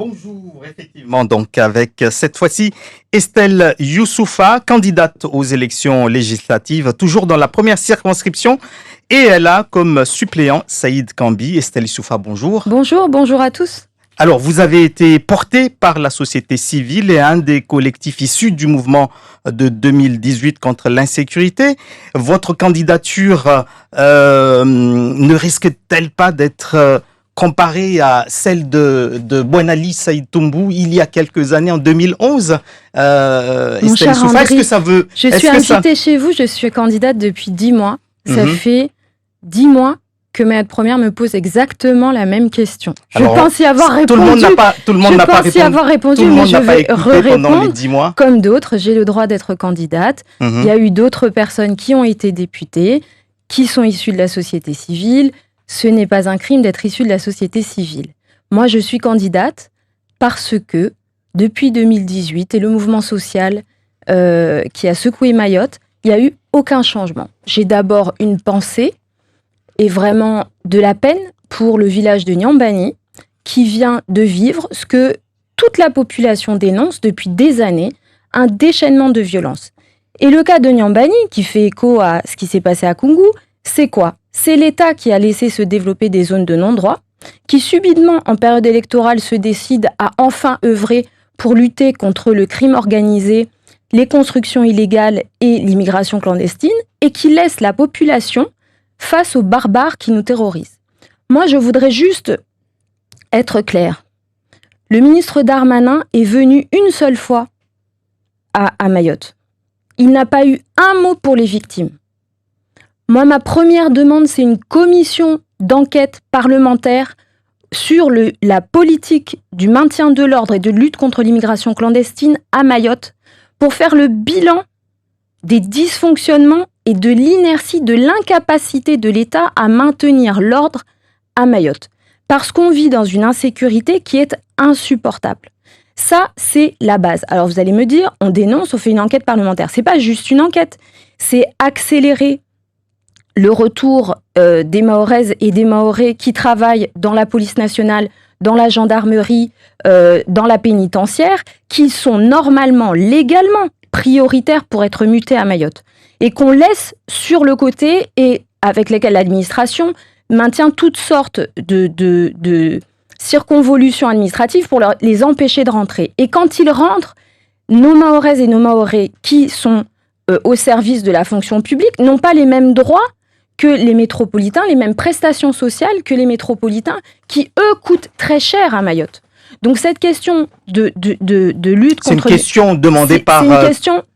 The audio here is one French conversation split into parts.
Bonjour, effectivement, donc avec cette fois-ci Estelle Youssoufa, candidate aux élections législatives, toujours dans la première circonscription, et elle a comme suppléant Saïd Kambi. Estelle Youssoufa, bonjour. Bonjour à tous. Alors, vous avez été portée par la société civile et un des collectifs issus du mouvement de 2018 contre l'insécurité. Votre candidature ne risque-t-elle pas d'être comparée à celle de Bouenali Saïd Toumbou il y a quelques années, en 2011 Mon cher Soufa, André, est-ce que ça veut... je suis invitée chez vous, je suis candidate depuis 10 mois. Ça fait 10 mois que Mayotte Première me pose exactement la même question. Je pense y avoir répondu. Tout le monde n'a pas répondu, mais je vais répondre. Comme d'autres, j'ai le droit d'être candidate. Il y a eu d'autres personnes qui ont été députées, qui sont issues de la société civile. Ce n'est pas un crime d'être issu de la société civile. Moi, je suis candidate parce que, depuis 2018 et le mouvement social qui a secoué Mayotte, il n'y a eu aucun changement. J'ai d'abord une pensée et vraiment de la peine pour le village de Nyambani qui vient de vivre ce que toute la population dénonce depuis des années, un déchaînement de violence. Et le cas de Nyambani, qui fait écho à ce qui s'est passé à Koungou, c'est quoi ? C'est l'État qui a laissé se développer des zones de non-droit, qui subitement, en période électorale, se décide à enfin œuvrer pour lutter contre le crime organisé, les constructions illégales et l'immigration clandestine, et qui laisse la population face aux barbares qui nous terrorisent. Moi, je voudrais juste être claire. Le ministre Darmanin est venu une seule fois à Mayotte. Il n'a pas eu un mot pour les victimes. Moi, ma première demande, c'est une commission d'enquête parlementaire sur la politique du maintien de l'ordre et de lutte contre l'immigration clandestine à Mayotte pour faire le bilan des dysfonctionnements et de l'inertie, de l'incapacité de l'État à maintenir l'ordre à Mayotte. Parce qu'on vit dans une insécurité qui est insupportable. Ça, c'est la base. Alors vous allez me dire, on dénonce, on fait une enquête parlementaire. C'est pas juste une enquête, c'est accélérer le retour des Mahoraises et des Mahorais qui travaillent dans la police nationale, dans la gendarmerie, dans la pénitentiaire, qui sont normalement, légalement, prioritaires pour être mutés à Mayotte. Et qu'on laisse sur le côté et avec lesquels l'administration maintient toutes sortes de circonvolutions administratives pour les empêcher de rentrer. Et quand ils rentrent, nos Mahoraises et nos Mahorais qui sont au service de la fonction publique n'ont pas les mêmes droits que les métropolitains, les mêmes prestations sociales que les métropolitains qui, eux, coûtent très cher à Mayotte. Donc cette question de lutte contre... C'est une question demandée par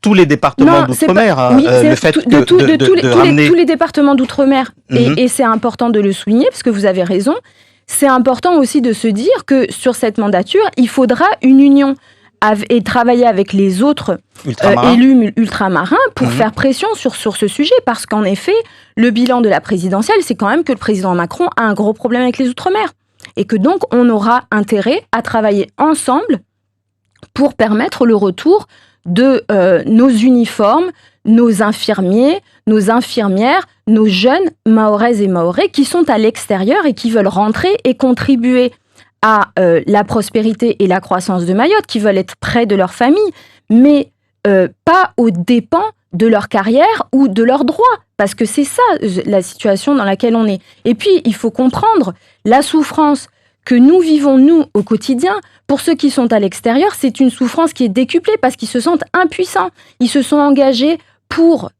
tous les départements d'outre-mer. Oui, le fait tous les départements d'outre-mer. Et c'est important de le souligner, parce que vous avez raison. C'est important aussi de se dire que sur cette mandature, il faudra une union et travailler avec les autres élus ultramarins pour faire pression sur ce sujet. Parce qu'en effet, le bilan de la présidentielle, c'est quand même que le président Macron a un gros problème avec les outre-mer. Et que donc, on aura intérêt à travailler ensemble pour permettre le retour de nos uniformes, nos infirmiers, nos infirmières, nos jeunes Mahoraises et Mahorais qui sont à l'extérieur et qui veulent rentrer et contribuer à la prospérité et la croissance de Mayotte, qui veulent être près de leur famille, mais pas aux dépens de leur carrière ou de leurs droits. Parce que c'est ça, la situation dans laquelle on est. Et puis, il faut comprendre la souffrance que nous vivons, nous, au quotidien. Pour ceux qui sont à l'extérieur, c'est une souffrance qui est décuplée parce qu'ils se sentent impuissants. Ils se sont engagés pour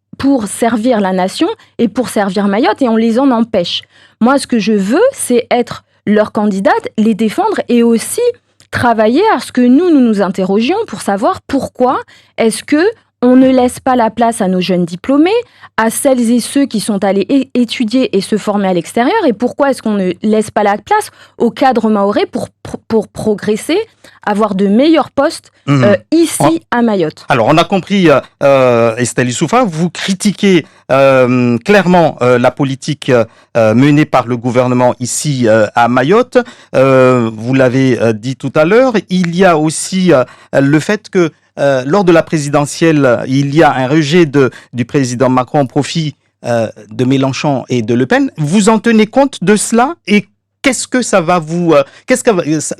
servir la nation et pour servir Mayotte, et on les en empêche. Moi, ce que je veux, c'est être leur candidate, les défendre et aussi travailler à ce que nous interrogions pour savoir pourquoi est-ce que on ne laisse pas la place à nos jeunes diplômés, à celles et ceux qui sont allés étudier et se former à l'extérieur, et pourquoi est-ce qu'on ne laisse pas la place aux cadres mahorais pour progresser, avoir de meilleurs postes ici à Mayotte. Alors on a compris, Estelle Youssoufa, vous critiquez clairement la politique menée par le gouvernement ici à Mayotte. Vous l'avez dit tout à l'heure, il y a aussi le fait que lors de la présidentielle, il y a un rejet du président Macron au profit de Mélenchon et de Le Pen. Vous en tenez compte de cela et qu'est-ce que ça va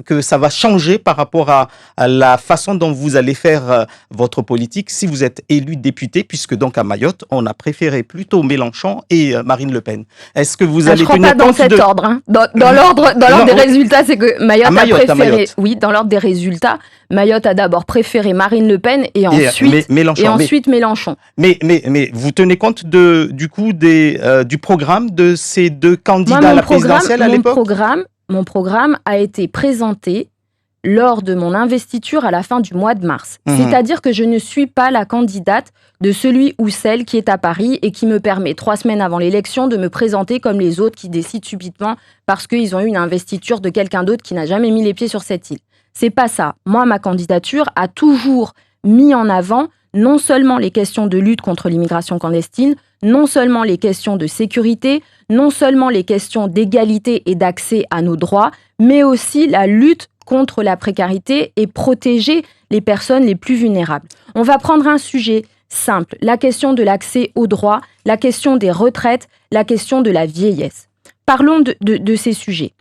que ça va changer par rapport à la façon dont vous allez faire votre politique si vous êtes élu député, puisque donc à Mayotte, on a préféré plutôt Mélenchon et Marine Le Pen. Est-ce que vous allez tenir compte dans cet ordre, hein. Dans l'ordre des résultats, c'est que Mayotte a préféré. Oui, dans l'ordre des résultats, Mayotte a d'abord préféré Marine Le Pen et ensuite Mélenchon. Mais vous tenez compte du programme de ces deux candidats à la présidentielle à l'époque? Mon programme a été présenté lors de mon investiture à la fin du mois de mars. C'est-à-dire que je ne suis pas la candidate de celui ou celle qui est à Paris et qui me permet 3 semaines avant l'élection de me présenter comme les autres qui décident subitement parce qu'ils ont eu une investiture de quelqu'un d'autre qui n'a jamais mis les pieds sur cette île. C'est pas ça. Moi, ma candidature a toujours mis en avant non seulement les questions de lutte contre l'immigration clandestine, non seulement les questions de sécurité, non seulement les questions d'égalité et d'accès à nos droits, mais aussi la lutte contre la précarité et protéger les personnes les plus vulnérables. On va prendre un sujet simple, la question de l'accès aux droits, la question des retraites, la question de la vieillesse. Parlons de ces sujets.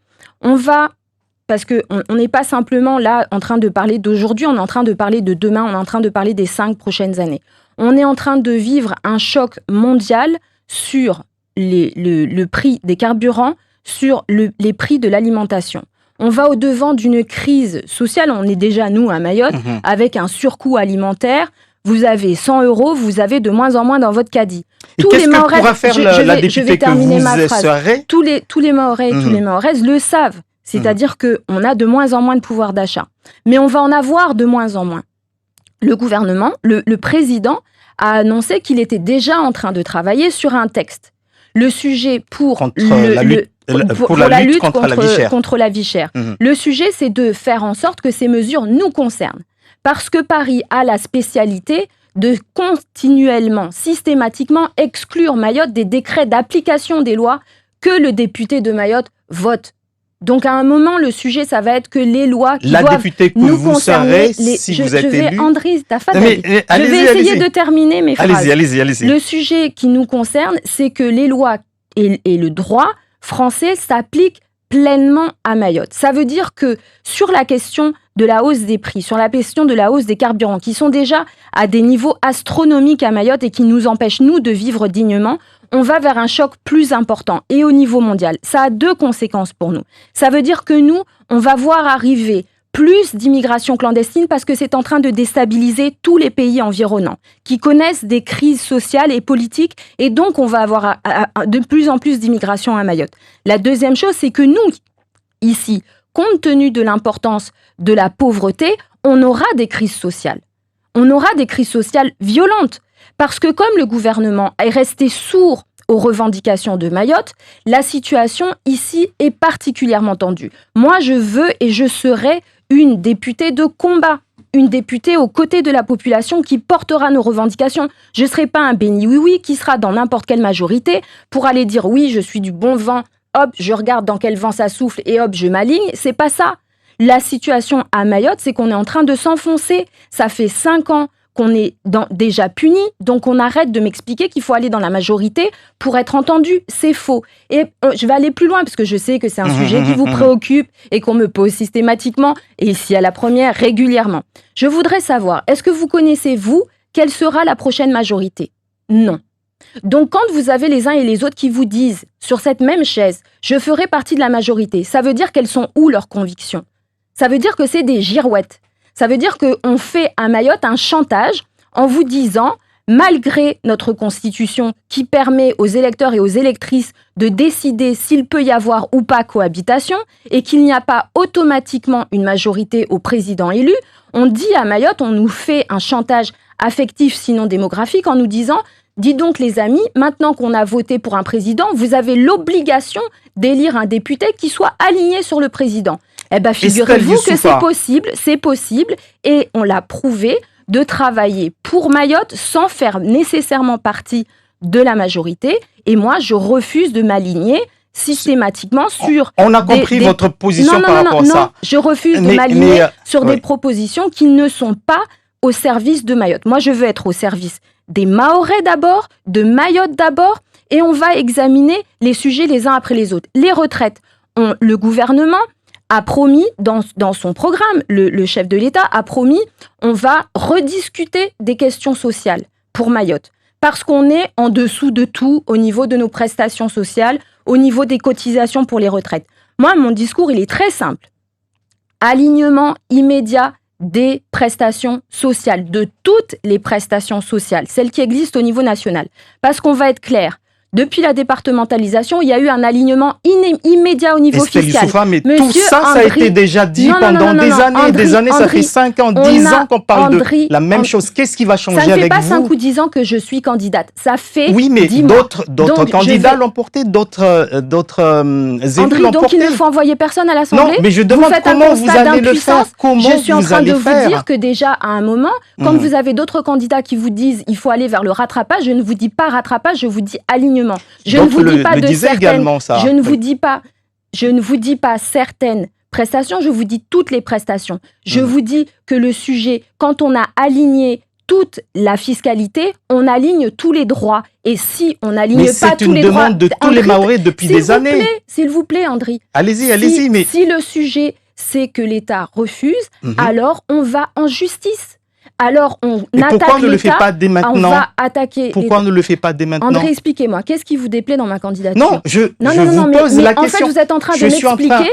Parce qu'on n'est pas simplement là en train de parler d'aujourd'hui, on est en train de parler de demain, on est en train de parler des 5 prochaines années. On est en train de vivre un choc mondial sur le prix des carburants, sur les prix de l'alimentation. On va au-devant d'une crise sociale, on est déjà, nous, à Mayotte, avec un surcoût alimentaire. Vous avez 100 €, vous avez de moins en moins dans votre caddie. Et qu'est-ce que pourra faire la députée que vous serez? Tous les Mahorais et tous les Mahoraises le savent. C'est-à-dire qu'on a de moins en moins de pouvoir d'achat. Mais on va en avoir de moins en moins. Le gouvernement, le président, a annoncé qu'il était déjà en train de travailler sur un texte. Le sujet pour la lutte contre la vie chère. Le sujet, c'est de faire en sorte que ces mesures nous concernent. Parce que Paris a la spécialité de continuellement, systématiquement exclure Mayotte des décrets d'application des lois que le député de Mayotte vote. Donc, à un moment, le sujet, ça va être que les lois qui doivent nous concerner... si vous êtes élu... André, t'as pas d'avis. Je vais essayer de terminer mes phrases. Allez-y. Le sujet qui nous concerne, c'est que les lois et le droit français s'appliquent pleinement à Mayotte. Ça veut dire que sur la question de la hausse des prix, sur la question de la hausse des carburants, qui sont déjà à des niveaux astronomiques à Mayotte et qui nous empêchent, nous, de vivre dignement, on va vers un choc plus important et au niveau mondial. Ça a 2 conséquences pour nous. Ça veut dire que nous, on va voir arriver plus d'immigration clandestine parce que c'est en train de déstabiliser tous les pays environnants qui connaissent des crises sociales et politiques et donc on va avoir de plus en plus d'immigration à Mayotte. La deuxième chose, c'est que nous, ici, compte tenu de l'importance de la pauvreté, on aura des crises sociales. On aura des crises sociales violentes. Parce que comme le gouvernement est resté sourd aux revendications de Mayotte, la situation ici est particulièrement tendue. Moi, je veux et je serai une députée de combat, une députée aux côtés de la population qui portera nos revendications. Je ne serai pas un béni oui-oui qui sera dans n'importe quelle majorité pour aller dire oui, je suis du bon vent, hop, je regarde dans quel vent ça souffle et hop, je m'aligne. C'est pas ça. La situation à Mayotte, c'est qu'on est en train de s'enfoncer. Ça fait 5 ans qu'on est déjà puni, donc on arrête de m'expliquer qu'il faut aller dans la majorité pour être entendu. C'est faux. Et je vais aller plus loin, parce que je sais que c'est un sujet qui vous préoccupe et qu'on me pose systématiquement, et ici à la première, régulièrement. Je voudrais savoir, est-ce que vous connaissez, vous, quelle sera la prochaine majorité? Non. Donc quand vous avez les uns et les autres qui vous disent, sur cette même chaise, je ferai partie de la majorité, ça veut dire qu'elles sont où leurs convictions? Ça veut dire que c'est des girouettes. Ça veut dire qu'on fait à Mayotte un chantage en vous disant, malgré notre constitution qui permet aux électeurs et aux électrices de décider s'il peut y avoir ou pas cohabitation et qu'il n'y a pas automatiquement une majorité au président élu, on dit à Mayotte, on nous fait un chantage affectif sinon démographique en nous disant, dis donc les amis, maintenant qu'on a voté pour un président, vous avez l'obligation d'élire un député qui soit aligné sur le président. Eh bien, figurez-vous que c'est possible, et on l'a prouvé, de travailler pour Mayotte sans faire nécessairement partie de la majorité. Et moi, je refuse de m'aligner systématiquement sur... On a compris votre position par rapport à ça. Non, je refuse de m'aligner sur des propositions qui ne sont pas au service de Mayotte. Moi, je veux être au service des Mahorais d'abord, de Mayotte d'abord, et on va examiner les sujets les uns après les autres. Les retraites. le gouvernement a promis dans son programme, le chef de l'État a promis, on va rediscuter des questions sociales pour Mayotte. Parce qu'on est en dessous de tout au niveau de nos prestations sociales, au niveau des cotisations pour les retraites. Moi, mon discours, il est très simple. Alignement immédiat des prestations sociales, de toutes les prestations sociales, celles qui existent au niveau national. Parce qu'on va être clair, depuis la départementalisation, il y a eu un alignement immédiat au niveau fiscal. Youssoufa, mais tout ça, ça a été déjà dit pendant des années. Ça fait 5 ans, 10 ans qu'on parle de la même chose. Qu'est-ce qui va changer avec vous ? Ça ne fait pas 5 ou 10 ans que je suis candidate. Ça fait 10 mois. Oui, mais d'autres candidats l'ont porté, d'autres élus l'ont porté. Donc il ne faut envoyer personne à l'Assemblée ? Non, mais je demande comment vous allez le faire. Je suis en train de vous dire que déjà, à un moment, quand vous avez d'autres candidats qui vous disent il faut aller vers le rattrapage, je ne vous dis pas rattrapage, je vous dis alignement. Je ne vous dis pas de certaines. Je ne vous dis pas certaines prestations. Je vous dis toutes les prestations. Je vous dis que le sujet, quand on a aligné toute la fiscalité, on aligne tous les droits. Et si on n'aligne pas tous les droits, c'est une demande de tous les Mahorais depuis des années. S'il vous plaît, Andri. Allez-y. Mais si le sujet c'est que l'État refuse, alors on va en justice. Alors, attaque l'État. Pourquoi on ne le fait pas dès maintenant ? On va attaquer. Pourquoi on ne le fait pas dès maintenant ? André, expliquez-moi, qu'est-ce qui vous déplaît dans ma candidature ? Non, je vous pose la question. En fait, vous êtes en train de m'expliquer.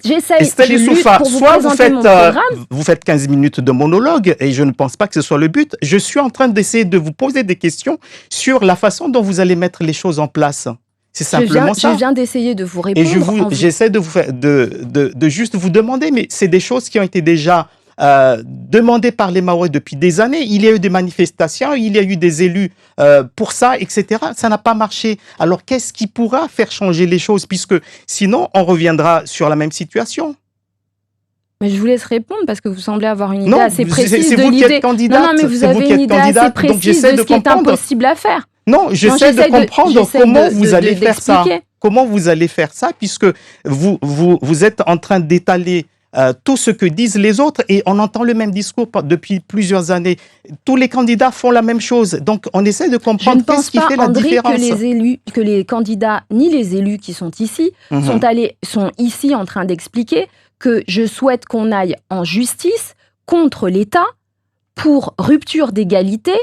J'essaye. Estelle Youssoufa, soit vous faites 15 minutes de monologue, et je ne pense pas que ce soit le but. Je suis en train d'essayer de vous poser des questions sur la façon dont vous allez mettre les choses en place. C'est simplement ça. Je viens d'essayer de vous répondre. Et j'essaie de juste vous demander, mais c'est des choses qui ont été déjà demandé par les Mahorais depuis des années. Il y a eu des manifestations, il y a eu des élus pour ça, etc. Ça n'a pas marché. Alors, qu'est-ce qui pourra faire changer les choses ? Puisque sinon, on reviendra sur la même situation. Mais je vous laisse répondre parce que vous semblez avoir une idée assez précise de l'idée. Vous qui êtes candidate. Non, mais vous avez une idée assez précise de ce qui est impossible à faire. Non, j'essaie de comprendre comment vous allez faire ça. Comment vous allez faire ça, puisque vous êtes en train d'étaler tout ce que disent les autres, et on entend le même discours depuis plusieurs années. Tous les candidats font la même chose. Donc, on essaie de comprendre qu'est-ce qui fait la différence. Je ne pense pas, que les candidats, ni les élus qui sont ici, sont ici en train d'expliquer que je souhaite qu'on aille en justice contre l'État pour rupture d'égalité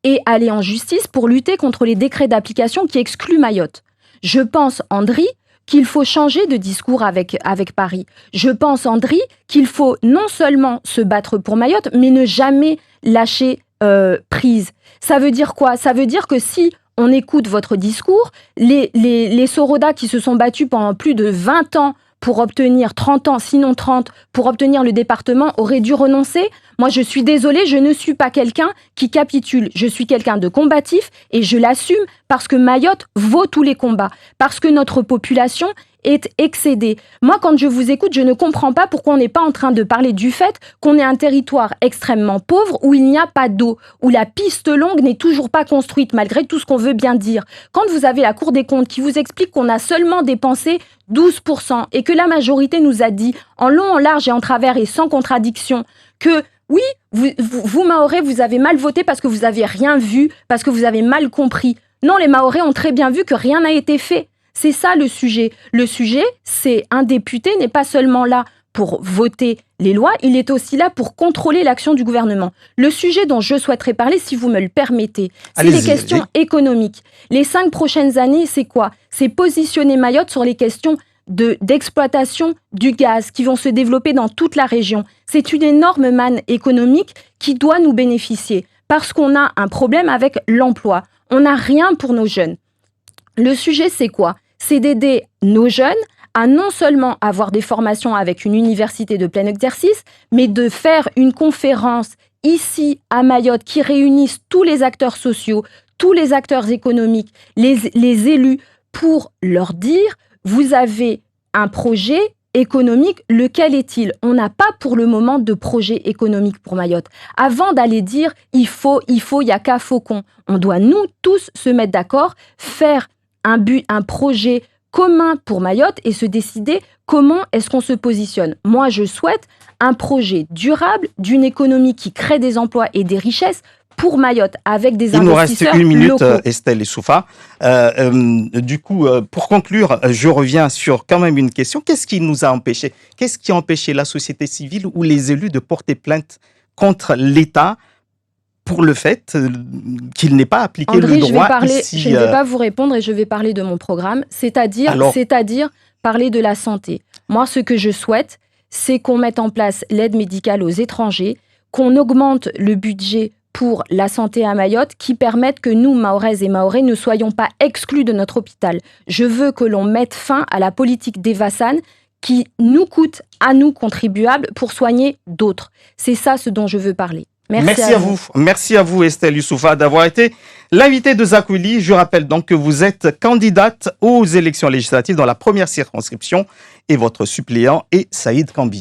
et aller en justice pour lutter contre les décrets d'application qui excluent Mayotte. Je pense, Andri, qu'il faut changer de discours avec Paris. Je pense, Andri, qu'il faut non seulement se battre pour Mayotte, mais ne jamais lâcher prise. Ça veut dire quoi ? Ça veut dire que si on écoute votre discours, les Sorodas qui se sont battus pendant plus de 20 ans pour obtenir 30 ans, sinon 30, pour obtenir le département, auraient dû renoncer. Moi, je suis désolée, je ne suis pas quelqu'un qui capitule. Je suis quelqu'un de combatif et je l'assume parce que Mayotte vaut tous les combats, parce que notre population est excédée. Moi, quand je vous écoute, je ne comprends pas pourquoi on n'est pas en train de parler du fait qu'on est un territoire extrêmement pauvre où il n'y a pas d'eau, où la piste longue n'est toujours pas construite, malgré tout ce qu'on veut bien dire. Quand vous avez la Cour des comptes qui vous explique qu'on a seulement dépensé 12% et que la majorité nous a dit en long, en large et en travers et sans contradiction que oui, vous Mahorais, vous avez mal voté parce que vous n'avez rien vu, parce que vous avez mal compris. Non, les Mahorais ont très bien vu que rien n'a été fait. C'est ça le sujet. Le sujet, c'est un député n'est pas seulement là pour voter les lois, il est aussi là pour contrôler l'action du gouvernement. Le sujet dont je souhaiterais parler, si vous me le permettez, c'est les questions économiques. Les 5 prochaines années, c'est quoi ? C'est positionner Mayotte sur les questions d'exploitation du gaz qui vont se développer dans toute la région. C'est une énorme manne économique qui doit nous bénéficier parce qu'on a un problème avec l'emploi. On n'a rien pour nos jeunes. Le sujet, c'est quoi ? C'est d'aider nos jeunes à non seulement avoir des formations avec une université de plein exercice, mais de faire une conférence ici à Mayotte qui réunisse tous les acteurs sociaux, tous les acteurs économiques, les élus, pour leur dire « Vous avez un projet économique, lequel est-il ?» On n'a pas pour le moment de projet économique pour Mayotte. Avant d'aller dire « il y a qu'à Faucon », on doit nous tous se mettre d'accord, faire un projet commun pour Mayotte et se décider comment est-ce qu'on se positionne. Moi, je souhaite un projet durable d'une économie qui crée des emplois et des richesses pour Mayotte avec des investisseurs. Il nous reste une minute, locaux. Estelle Youssoufa. Du coup, pour conclure, je reviens sur quand même une question. Qu'est-ce qui nous a empêché? Qu'est-ce qui a empêché la société civile ou les élus de porter plainte contre l'État pour le fait qu'il n'ait pas appliqué André, le droit je ne vais pas vous répondre et je vais parler de mon programme, c'est-à-dire parler de la santé. Moi, ce que je souhaite, c'est qu'on mette en place l'aide médicale aux étrangers, qu'on augmente le budget pour la santé à Mayotte, qui permette que nous, Mahoraises et Mahorais, ne soyons pas exclus de notre hôpital. Je veux que l'on mette fin à la politique d'Evasan qui nous coûte, à nous, contribuables, pour soigner d'autres. C'est ça ce dont je veux parler. Merci à vous. Merci à vous, Estelle Youssoufa, d'avoir été l'invitée de Zakouli. Je rappelle donc que vous êtes candidate aux élections législatives dans la première circonscription et votre suppléant est Saïd Kambi.